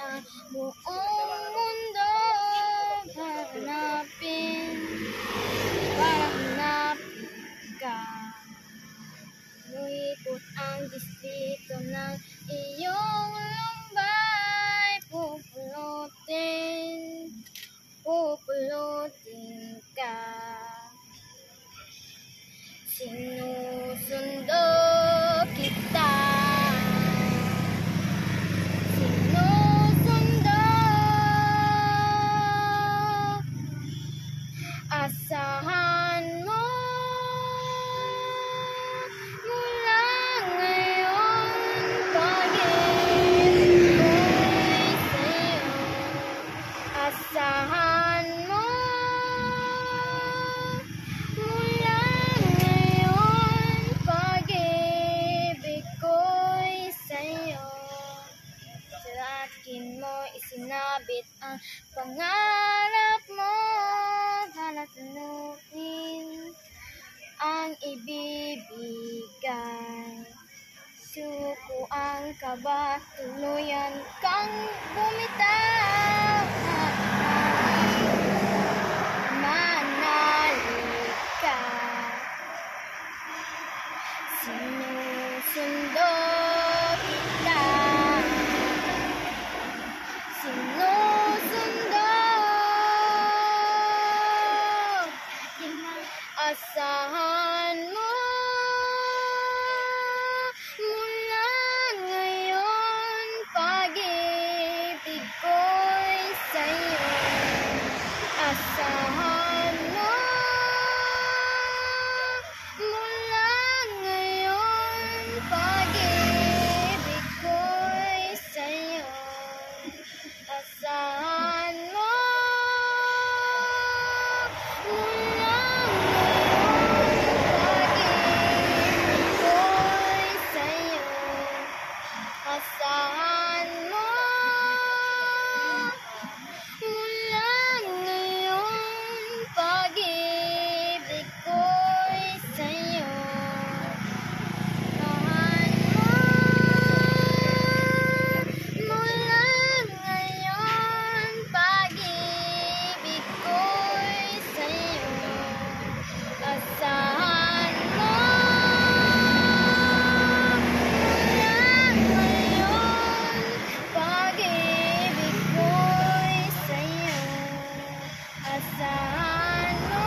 ang buong mundo para hanapin ka. Lumipot ang distrito ng iyong lumbay, pupulutin ka. Sinusundo kita, sinusundo. Asahan mo mula ngayon, pag-ibig ko'y sa'yo. Asahan mo mula ngayon, pag-ibig ko'y sa'yo. Sa akin mo isinabit ang pangarap mo, hanapin ang ibibigay. Suko ang kaba, tuluyan kang bumitaw. Manali ka. Sinusundo kita, sinusundo. Asahan mo mula ngayon, pag-ibig ko'y sa'yo. Asahan mo mula ngayon, pag-ibig ko'y sa'yo. Asahan mo mula asahan mo mula ngayon, pag-ibig ko'y sa'yo. Asahan mo mula ngayon, pag-ibig ko'y sa'yo. Asahan mo asahan mo,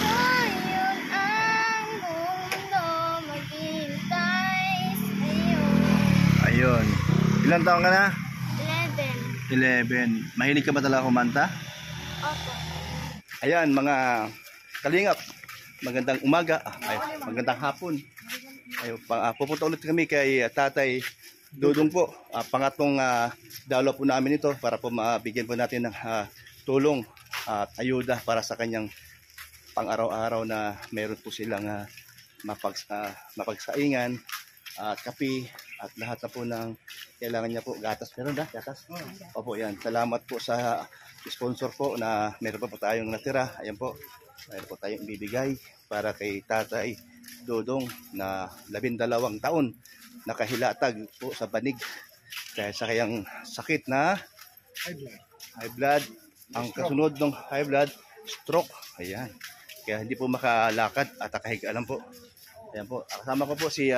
ngayon ang mundo maghihintay sa'yo. Ayun. Ilan taon ka na? 11. 11. Mahilig ka ba talaga kumanta? Opo. Ayan, mga kalingap. Magandang umaga. Magandang hapon. Ayun, pupunta ulit kami kay Tatay Dudong po. Pangatlong dalaw po namin ito para po mabigyan po natin ng tulong at ayuda para sa kanyang pang-araw-araw na meron po silang mapagsaingan at kape at lahat na po ng kailangan niya po. Gatas, meron ba? Gatas? Opo, yan. Salamat po sa sponsor po na meron pa po tayong natira. Ayan po. Meron po tayong ibibigay para kay Tatay Dudong na 12 taon nakahilatag po sa banig kaya sa kayang sakit na high blood. Ang kasunod ng high blood, stroke. Ayan. Kaya hindi po makalakad at nakahiga lang po. Ayan po. Kasama ko po si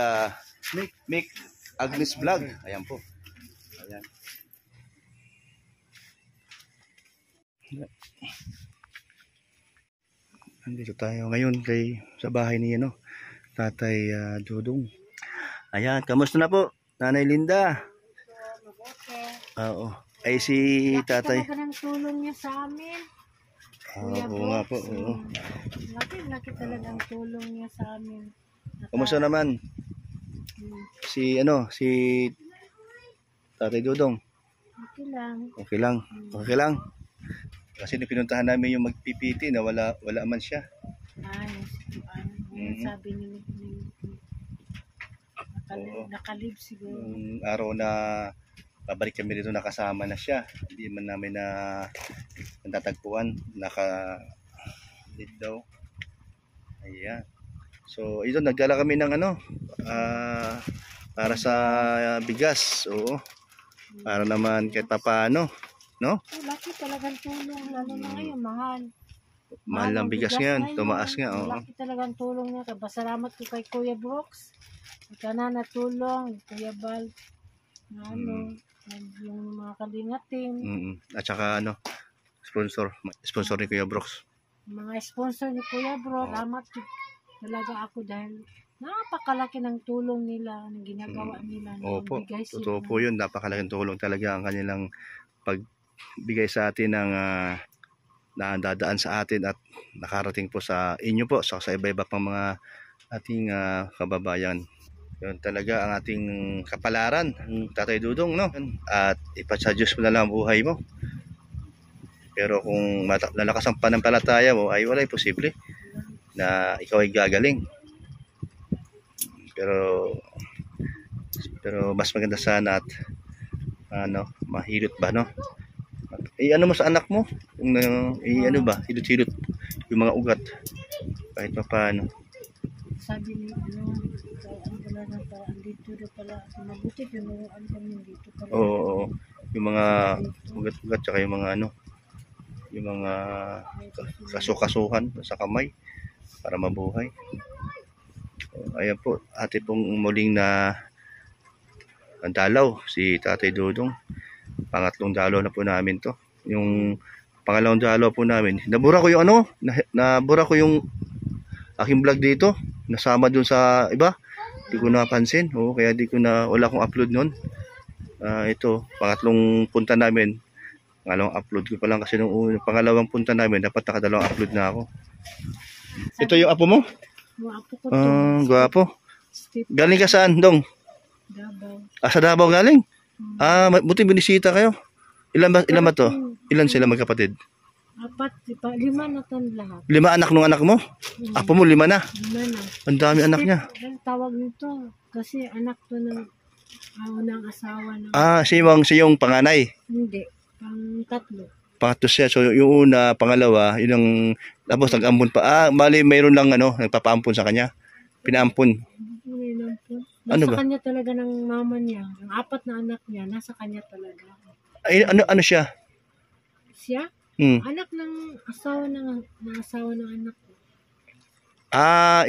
Mick Agnes Vlog. Ayan po. Ayan. Andito tayo ngayon sa bahay ni Tatay Dudong. Ayan, kamusta na po, Nanay Linda? Oo. Ay si Tatay. Laki talaga ng tulong niya sa amin. Oo nga po. Oo. Laki talaga ng tulong niya sa amin. Kamusta naman? Si Tatay Dudong? Okay lang. Okay lang. Okay lang. Kasi pinuntahan namin yung magpipiti na wala man siya. Sabi ni nakalib siguro. Araw na babalik kami dito nakasama na siya. Hindi man namin na natatagpuan. Naka-lead daw. Ayan. So ito nagdala kami ng para sa bigas. Oo. Para naman kahit papaano, no? Laki talagang tulong, lalo na ngayon, mahal. Mahal ng bigas ngayon, tumaas nga. Oo. Laki talagang tulong niya. Pasalamat ko kay Kuya Brooks. Ika na natulong, Kuya Bal. Yung mga kalingatin. At saka sponsor ni Kuya Brooks. Mga sponsor ni Kuya Brooks. Salamat talaga ako dahil napakalaki ng tulong nila, ng ginagawa nila. Opo, Nagbigay sila. totoo po yun. Napakalaking tulong talaga ang kanilang pagbigay sa atin ng na dadaan sa atin at nakarating po sa inyo po, sa iba-iba pang mga ating kababayan. Yun talaga ang ating kapalaran, Tatay Dudong, no? At ipasa Diyos mo na lang ang buhay mo. Pero kung lalakas ang panampalataya mo, ay wala imposible na ikaw ay gagaling. Pero mas maganda sana at mahilot ba, no? Ano mo sa anak mo? Ano ba? Hilot-hilot yung mga ugat. Kahit pa paano. Sabi ni andito na pala. Mabuti pinuruan kami dito pala. Oo. Yung mga ugat-ugat tsaka yung mga yung mga kasukasuhan sa kamay para mabuhay. Ayan po, ate pong muling na dalaw si Tatay Dudong. Pangatlong dalaw na po namin to. Yung pangalawang dalaw po namin, nabura ko yung nabura ko yung aking vlog dito, nasama dun sa iba, di ko napansin. Kaya wala akong upload nun. Ito, pangatlong punta namin, pangalawang upload ko pa lang kasi nung pangalawang punta namin, dapat nakadalawang upload na ako. Ito yung apo mo? Yung apo ko Gwapo. Galing ka saan, Dong? Davao. Sa Davao galing? Buti binisita kayo. Ilan ba to? Ilan sila magkapatid? 4, 5 na to lahat. 5 anak nung anak mo? Apo mo 5 na? 5 na. Ang dami anak niya. Ang tawag nito, kasi anak to ng unang asawa ng... siya yung panganay? Hindi, pang-tatlo. Pangatlo siya. So yung una, pangalawa, yun ang... Tapos nag-ampon pa. Bali mayroon lang nagpapaampon sa kanya. Pinaampon. Nasa kanya talaga ng mama niya. Ang 4 na anak niya, nasa kanya talaga. Ay, ano siya? Siya? Anak ng asawa ng anak ko.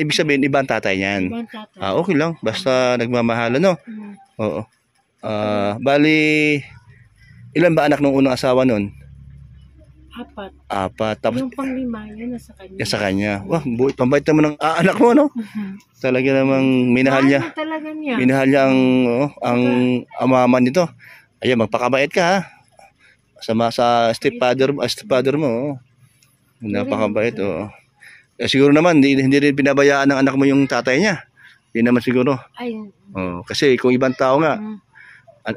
Ibig sabihin, ibang tatay niyan. Ibang tatay. Okay lang. Basta nagmamahala, no? Oo. Bali, ilan ba anak ng unang asawa nun? 4. Tapos, Yung pang-5, yan nasa kanya. yan sa kanya. Wah, pambait naman ng anak mo, no? Talaga namang minahal niya. Talaga niya. Minahal niya ang mama nito. Ayan, magpakabait ka, ha? Sa stepfather mo. Napakabait, oo. Siguro naman, hindi rin pinabayaan ng anak mo yung tatay niya. Hindi naman siguro. Kasi kung ibang tao nga,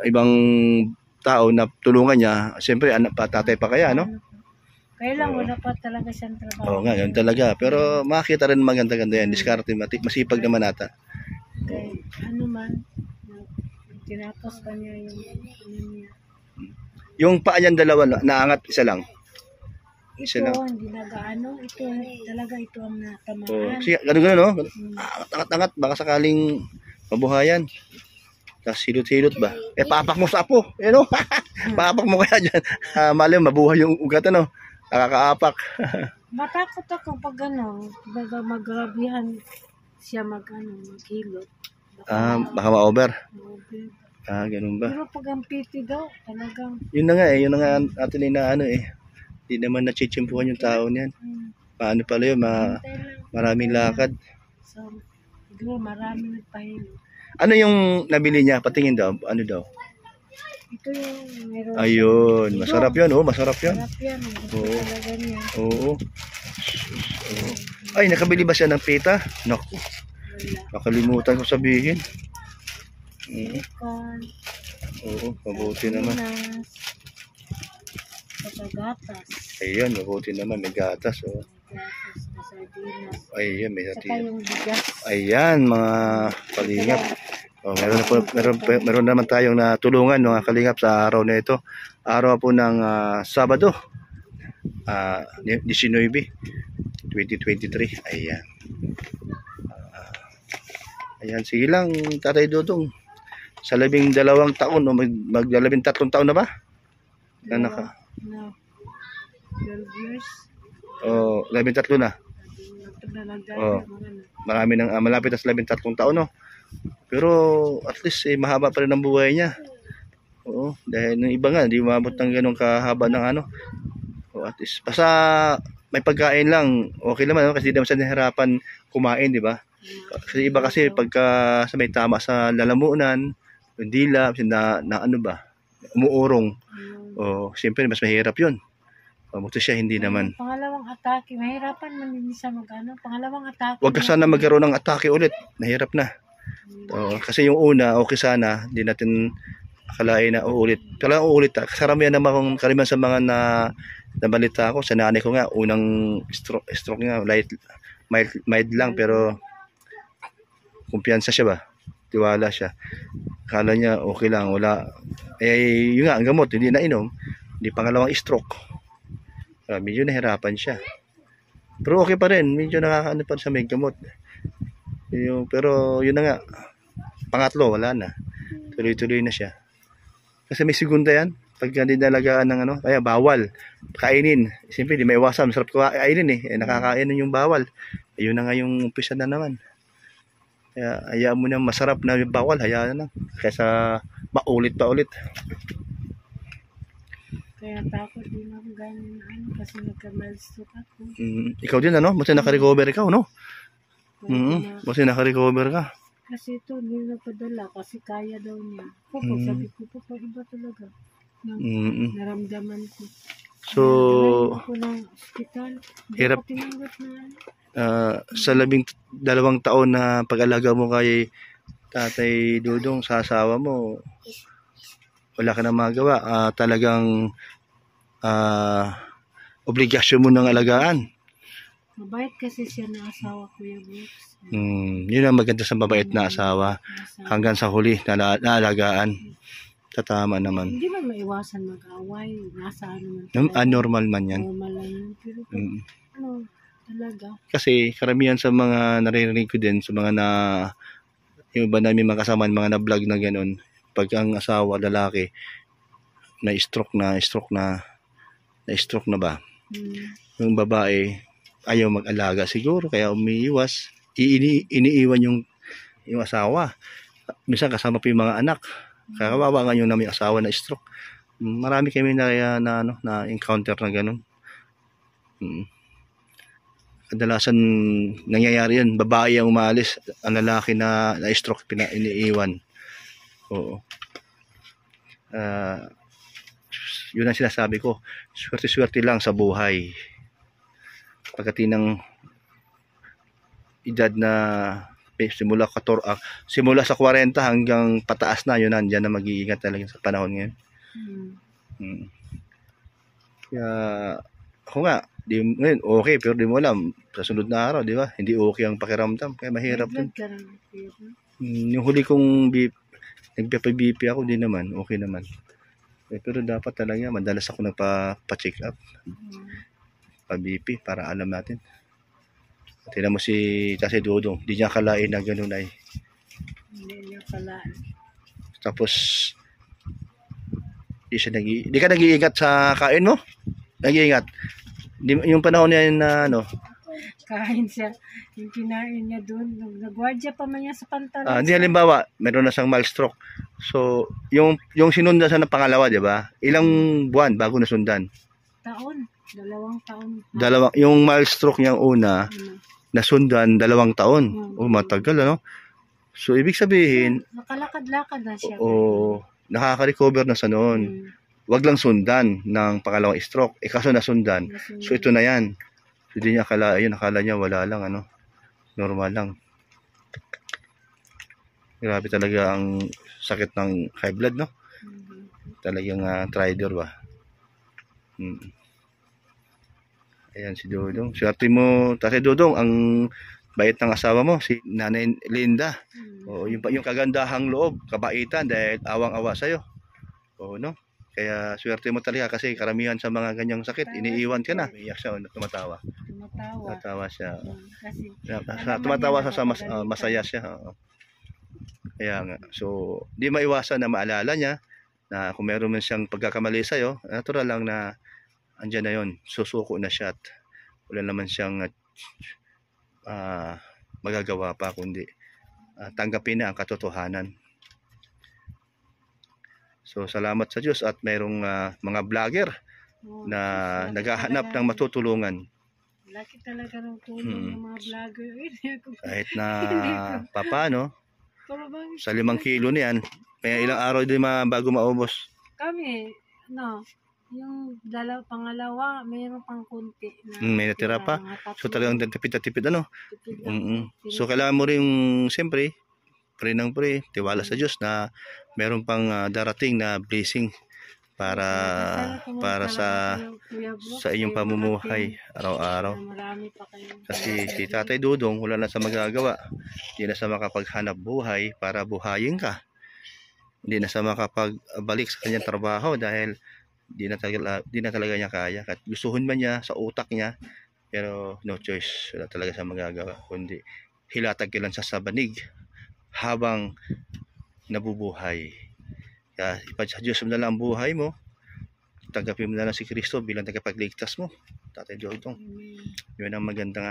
ibang tao na tulungan niya, siyempre, tatay pa kaya, no? Kaya lang, wala pa talaga siyang trabaho. Oo nga, yun talaga. Pero makikita rin maganda-ganda yan. Diskarte, masipag naman ata. Okay. Tinapos pa niya yung niya. Yung paa niyan dalawa, naangat isa lang. Ito, hindi nagaano. Ito ang natamaan. Sige, gano'n, no? Angat-angat, baka sakaling mabuhayan. Tapos hilot-hilot ba? Papak mo sa apo. Papak mo kaya dyan. Mali, mabuhay yung ugat, nakakaapak. Matakot ako pag magrabihan siya maghilot. Baka ma-over. Ganun ba? Pero pag ang piti daw, talagang... Yun na nga atin Hindi naman nachichimpuhan yung tao niyan. Paano pala yun? Maraming lakad. So, siguro maraming nagpahilo. Ano yung nabili niya? Patingin daw. Ano daw? Ito yung meron. Ayun. Masarap yan, masarap yan. Masarap yan. Oo. Talaga niya. Oo. Ay, nakabili ba siya ng pita? Naku. Nakalimutan ko sabihin. Oo, mabuti naman. Gatas. Ayun, mabuti naman. May gatas. Gatas na sardinas. Ayun, may Saka sardinas. yung bigas. Ayan, mga kalingap. Meron naman tayong natulungan mga kalingap sa araw na ito. Araw po ng Sabado, 19, 2023. Ayan. Ayan, sige lang, Tatay Dudong. sa 12 taon o mag-13 taon na ba? Na naka, No. 12 years. o 13 na. Oh. Marami nang malapit na sa 13 taon, no? Pero at least mahaba pa rin ang buhay niya. Oo, dahil yung iba nga hindi umabot ng ganung kahaba ng ano. O at least basta may pagkain lang, okay naman, no? Kasi hindi naman siya nahirapan kumain, di ba? Kasi iba kasi pagka sa may tama sa lalamunan, hindi dila, na ano ba, umuurong. O siyempre mas mahirap 'yun. Buti siya hindi naman. Pangalawang atake, mahirapan man din siya mag-ano. Pangalawang atake. Huwag ka sana magkaroon ng atake ulit. Nahirap na. Kasi yung una, okay sana. Hindi natin akalain na uulit. Kailangan uulit. Karamihan naman sa mga nabalita ko. Sa nanay ko nga, unang stroke nga, mild lang. Pero kumpiyansa siya ba? Tiwala siya. Akala niya okay lang. Wala. Yun nga, ang gamot, hindi na inom. Hindi pangalawang stroke. Medyo nahirapan siya. Pero okay pa rin. Medyo nakakaano pa sa may gamot. Pero yun na nga. Pangatlo, wala na. Tuloy-tuloy na siya. Kasi may segunda yan. Pag hindi nalagaan ng ano, kaya bawal. Kainin. Siyempre, di may iwasan. Masarap kainin eh. Nakakainin yung bawal. Ayun na nga yung umpisa na naman. Kaya hayaan mo na masarap na yung bawal. Hayaan na lang. Kaysa maulit pa ulit. Kaya takot din ako ganyan kasi nagka-milestone ako. Ikaw din ano? Basta naka-recover ikaw, no? Basta naka-recover ka. Kasi ito, hindi napadala kasi kaya daw niya. Sabi ko po, iba talaga. Naramdaman ko. So, ako ng hospital. hirap. Hindi ko tinanggap na Sa 12 taon na pag-alaga mo kay Tatay Dudong sa asawa mo, wala ka na magawa. Talagang obligasyon mo ng alagaan. mabait kasi siya na asawa ko yung Brooks. Yun ang maganda sa mabait na asawa. Hanggang sa huli na alagaan. Tatama naman. Hindi man maiwasan mag-away. Nasa ano man. Anormal man yan. Normal lang yun. Pero ano, talaga. Kasi karamihan sa mga naririnig ko din, sa mga yung iba namin makasama, mga na-vlog na gano'n, pag ang asawa, lalaki, na-stroke na ba? Yung babae, ayaw mag-alaga siguro, kaya umiiwas, iniiwan yung asawa. Minsan kasama pa yung mga anak. Kakawawa nga yung namin asawa na stroke. Marami kami na encounter na gano'n. Kadalasan nangyayari yan, babae ang umalis, ang lalaki na stroke iniiwan. Oo. Yun ang sinasabi ko, swerte-swerte lang sa buhay. Pagdating ng edad na simula sa 40 hanggang pataas na, yun nandiyan na mag-iingat talaga sa panahon ngayon. Kaya ako nga, ngayon okay, pero di mo alam sa sunod na araw, di ba? Hindi okay ang pakiramdam, kaya mahirap din. Yung huli kong nagpa-BP ako, di naman, okay naman. Pero dapat talaga, madalas ako nagpa-check up, pa-BP, para alam natin. Tingnan mo si Tatay Dudong, di niya kalain na gano'n ay. Hindi niya kalain. Tapos, di ka nag-iingat sa kain mo? Nag-iingat. Yung panahon niya na ano, kain siya, yung kinain niya doon, nagwardya pa man niya sa pantalan. Hindi, halimbawa, meron na siyang mild stroke. So, yung sinundan sa pangalawa, di ba? Ilang buwan bago nasundan? Taon, 2 taon. Yung mild stroke niyang una, nasundan 2 taon. Matagal, ano? So, ibig sabihin, nakalakad-lakad na siya. Nakaka-recover na sa noon. Wag lang sundan ng pangalawang stroke. Kaso nasundan. So, ito na yan. So, di niya akala niya wala lang, ano? Normal lang. Grabe talaga ang sakit ng high blood, no? Talagang traitor ba? Ayan si Dudong. Swerte mo, Tatay Dudong, ang bait ng asawa mo, si Nanay Linda. Yung kagandahang loob, kabaitan, dahil awang-awa sa'yo. No? Kaya swerte mo talaga kasi karamihan sa mga ganyang sakit, iniiwan ka na. Iyak siya, tumatawa. Tumatawa siya. Kasi Tumatawa siya sa masaya siya. Kaya nga. So, di maiwasan na maalala niya na kung meron man siyang pagkakamali sa'yo, natural lang na andyan na yon, susuko na siya at wala naman siyang magagawa pa kundi tanggapin na ang katotohanan. So, salamat sa Diyos at mayroong mga vlogger na naghahanap ng matutulungan. Laki talaga ng tulong ng mga vlogger. Kahit na papano, Pero bang sa 5 kilo niyan, may ilang araw din bago maubos. kami, yung pangalawa, mayroon pang kunti. May natira pa. Mga So, 3 talagang tipid ano. tipid lang. So, kailangan mo rin, siyempre, pray ng pray, tiwala sa Diyos na meron pang darating na blessing para sa inyong pamumuhay araw-araw. Marami pa kayo. Kasi si Tatay Dudong wala na sa magagawa. Hindi na sa makapaghanap buhay para buhayin ka. Hindi na sa makapagbalik sa kanyang trabaho dahil di na talaga niya kaya. At gustuhin man niya sa utak niya, pero no choice. Wala talaga sa magagawa. Kundi hilatag ka lang sa banig habang nabubuhay. Kaya ipadya sa Diyos mo na lang ang buhay mo. Tanggapin mo na lang si Kristo bilang tagapagligtas mo. Tatay Dudong. Yun ang magandang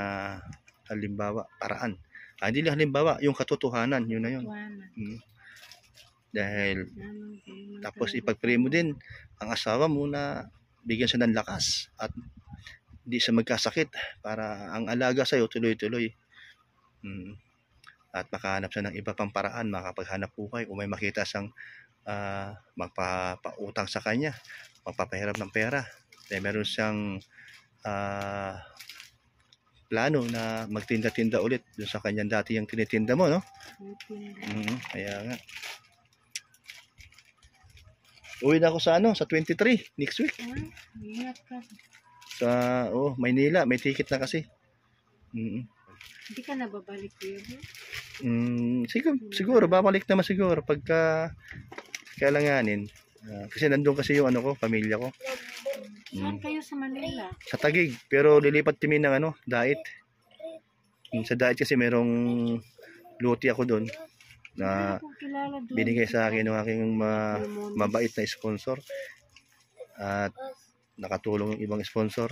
halimbawa, paraan. Hindi lang halimbawa, yung katotohanan, yun na yun. Dahil, tapos ipag-pray mo din ang asawa mo na bigyan siya ng lakas at hindi siya magkasakit para ang alaga sa'yo tuloy-tuloy. At makahanap siya ng iba pang paraan, makapaghanap buhay. Kung may makita siyang magpapautang sa kanya, magpapahiram ng pera, dahil meron siyang plano na magtinda-tinda ulit doon sa kanyang dati yung tinitinda mo, no? Kaya nga. Uwi na ako sa sa 23 next week. Ingat ka. Sa Maynila, may ticket na kasi. Hindi ka na babalik, kuya bro? Siguro babalik naman siguro pagka kailanganin. Kasi nandun kasi yung pamilya ko. Saan kayo sa Manila? Sa Taguig, pero lilipat kami ng Dait. Sa Dait kasi merong luti ako doon na binigay sa akin ng aking mabait na sponsor. At nakatulong yung ibang sponsor,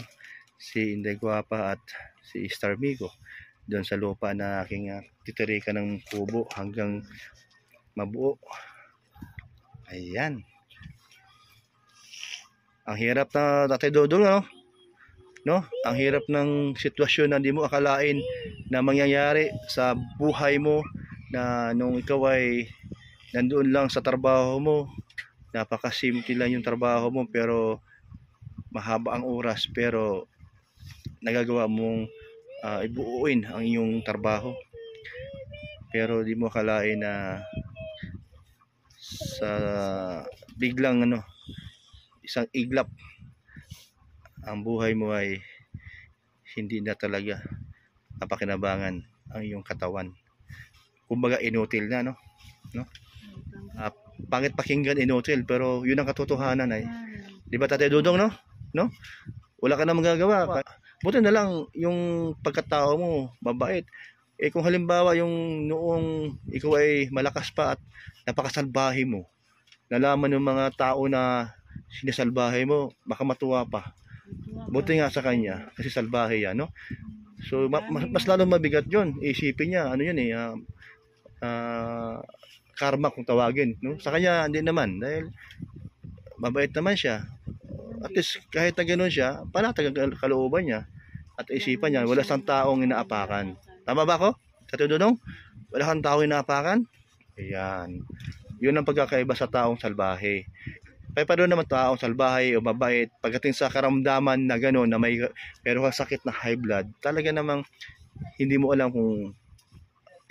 si Inday Guapa at si Star Migo, doon sa lupa na aking titirikan ng kubo hanggang mabuo. Ayan. Ang hirap na Tatay Dudong, no? Ang hirap ng sitwasyon na hindi mo akalain na mangyayari sa buhay mo, na nung ikaw ay nandoon lang sa trabaho mo, napakasimple lang yung trabaho mo pero mahaba ang oras, pero nagagawa mong ibuuin ang iyong trabaho. Pero di mo akalain na sa biglang isang iglap, ang buhay mo ay hindi na talaga napakinabangan ang iyong katawan. Kumbaga inutil na, no? Pangit pakinggan, inutil, pero yun ang katotohanan ay. Di ba Tatay Dudong, no? Wala ka na magagawa. Buti na lang yung pagkatao mo mabait. Kung halimbawa yung noong ikaw ay malakas pa at napakasalbahe mo, nalaman ng mga tao na sinasalbahe mo, baka matuwa pa. Buti nga sa kanya kasi salbahe yan, no? So mas lalo mabigat yun. Isipin niya yun karma kung tawagin, no? Sa kanya hindi naman, dahil mabait naman siya. At least kahit na gano'n siya, panatag ang kalooban niya at isipan niya, wala sang taong inaapakan. Tama ba ako? Tatay Dudong? Wala kang taong inaapakan? Ayan. Yun ang pagkakaiba sa taong salbahe. Kaya pa doon naman taong salbahe o mabait, pagdating sa karamdaman na gano'n, na meron kang sakit na high blood, talaga namang hindi mo alam kung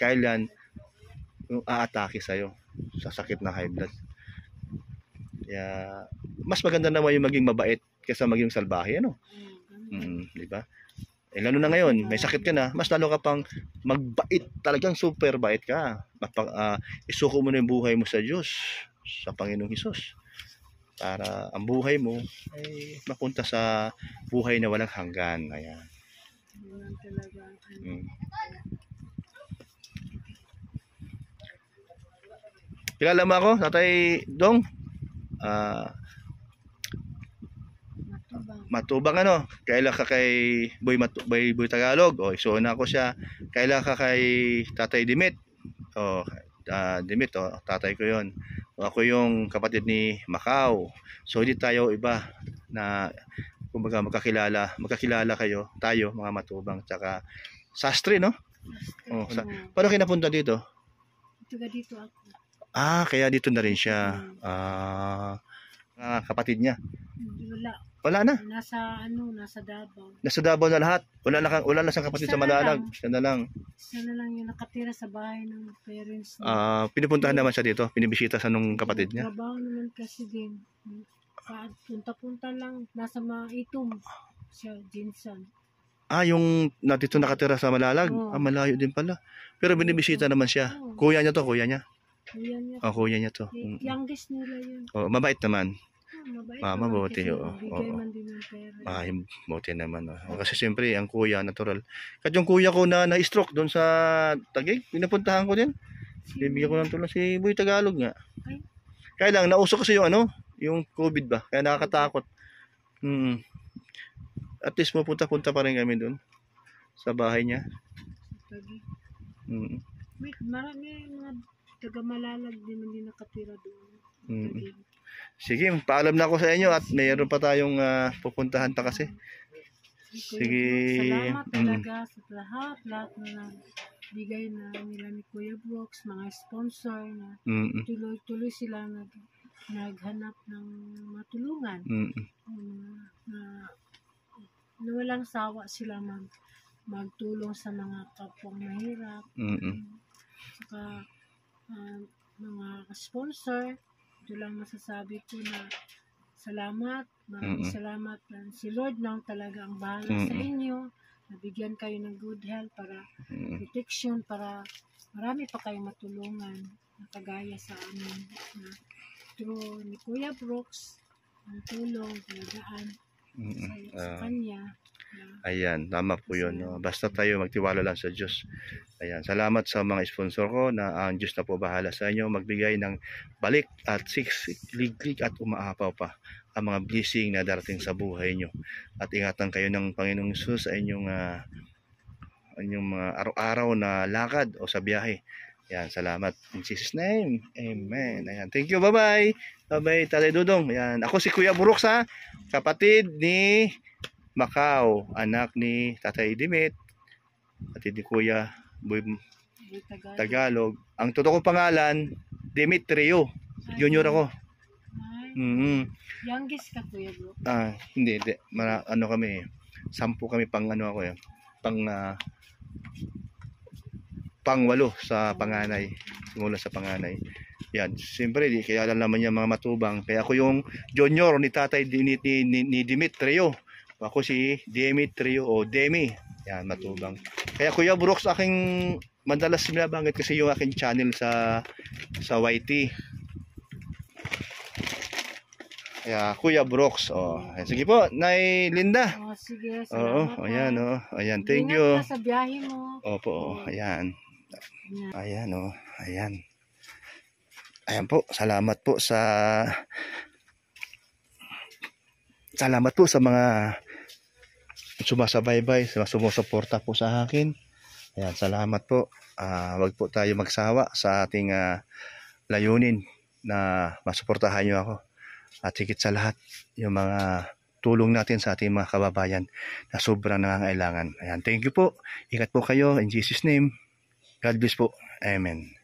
kailan yung aatake sa'yo sa sakit na high blood. Kaya mas maganda naman yung maging mabait kaysa maging salbahe, di ba? Lalo na ngayon, may sakit ka na, mas lalo ka pang magbait, talagang super bait ka. Isuko mo na yung buhay mo sa Diyos, sa Panginoong Hesus, para ang buhay mo ay mapunta sa buhay na walang hanggan. Ayan. Kilala mo ako, Tatay Dong? Matubang. Matubang ano? Kaila ka kay Boy Tagalog? O, so na ako siya. Kaila ka kay Tatay Dimit? O, Dimit, tatay ko yon. O, ako yung kapatid ni Macau. So, hindi tayo iba na kumbaga magkakilala kayo, tayo mga Matubang, tsaka Sastre, no? Oh, paano kayo napunta dito? Dito ako. Kaya dito na rin siya. Kapatid niya. Wala. Wala na. Nasa Davao. Nasa Davao na lahat. Wala na siyang kapatid Isa sa na Malalag. lang. Siya na lang. Siya na lang yung nakatira sa bahay ng parents niya. Pinupuntahan naman siya dito. Pinibisita sa nung kapatid niya. Trabaho naman kasi din. Punta-punta lang. Nasa Maitom. Siya, Jinsan. Yung dito nakatira sa Malalag. Oo. Malayo din pala. Pero binibisita naman siya. Oo. Kuya niya to, kuya niya. Kuya niya. Kuya niya to. Youngest nila yun. Mabait naman. Mabait Mabuti, kasi oo. bigay Oo. man din ng pera. Buti naman. Kasi siyempre, ang kuya, natural. Kahit yung kuya ko na-stroke doon sa Taguig, pinapuntahan ko din. Bibigyan ko ng tulong si Boy Tagalog nga. Ay. Kaya lang, nauso kasi yung COVID ba? Kaya nakakatakot. At least pupunta-punta pa rin kami doon sa bahay niya. Taguig. Mm. Marami mga taga-Malalag din hindi nakatira doon. Taguig. Sige, paalam na ako sa inyo at mayroon pa tayong pupuntahan pa kasi. Sige. Salamat talaga sa lahat na bigay na nila ni Kuya Brooks, mga sponsor na tuloy-tuloy sila naghanap ng matulungan. Na walang sawa sila magtulong sa mga kapwang mahirap. Saka mga sponsor, ito lang masasabi ko na salamat, maraming salamat. Si Lord lang talaga ang bahala sa inyo. Nabigyan kayo ng good health para protection, para marami pa kayong matulungan na kagaya sa amin na through ni Kuya Brooks ang tulong, pinagaan sa kanya. Ayan, tama po yun. No? Basta tayo magtiwala lang sa Diyos. Ayan, salamat sa mga sponsor ko na ang Diyos na po bahala sa inyo magbigay ng balik at liglig at umaapaw pa ang mga blessing na darating sa buhay nyo. At ingatan kayo ng Panginoong Jesus sa inyong mga araw-araw na lakad o sa biyahe. Ayan, salamat. In Jesus' name, amen. Ayan, thank you, bye-bye. Bye-bye, Tatay Dudong. Ayan, ako si Kuya Brooks, kapatid ni Macau, anak ni Tatay Dimit, kapatid ni Kuya Boy Tagalog. Ang totoo kong pangalan, Demetrio. Junior ako. Youngest ka, Kuya Bro? Hindi. Kami, 10 kami pang 8 sa panganay. Simula sa panganay. Yan, siyempre, kaya alam naman niya mga Matubang. Kaya ako yung junior ni Tatay ni Demetrio. Ako si Demetrio o Demi. Yan, Matubang. Kaya Kuya Brooks aking madalas binabanggit kasi yung aking channel sa YT. Kaya Kuya Brooks. Sige po, Nay Linda. Sige, salamat. Ayan, thank you. Ingat ka sa biyahe mo. Opo, ayan. Ayan. Ayan po, salamat po sa mga sumasabaybay, sumusuporta po sa akin. Ayan, salamat po. Wag po tayo magsawa sa ating layunin na masuportahan nyo ako. At higit sa lahat, yung mga tulong natin sa ating mga kababayan na sobrang nangangailangan. Ayan, thank you po. Ingat po kayo in Jesus' name. God bless po. Amen.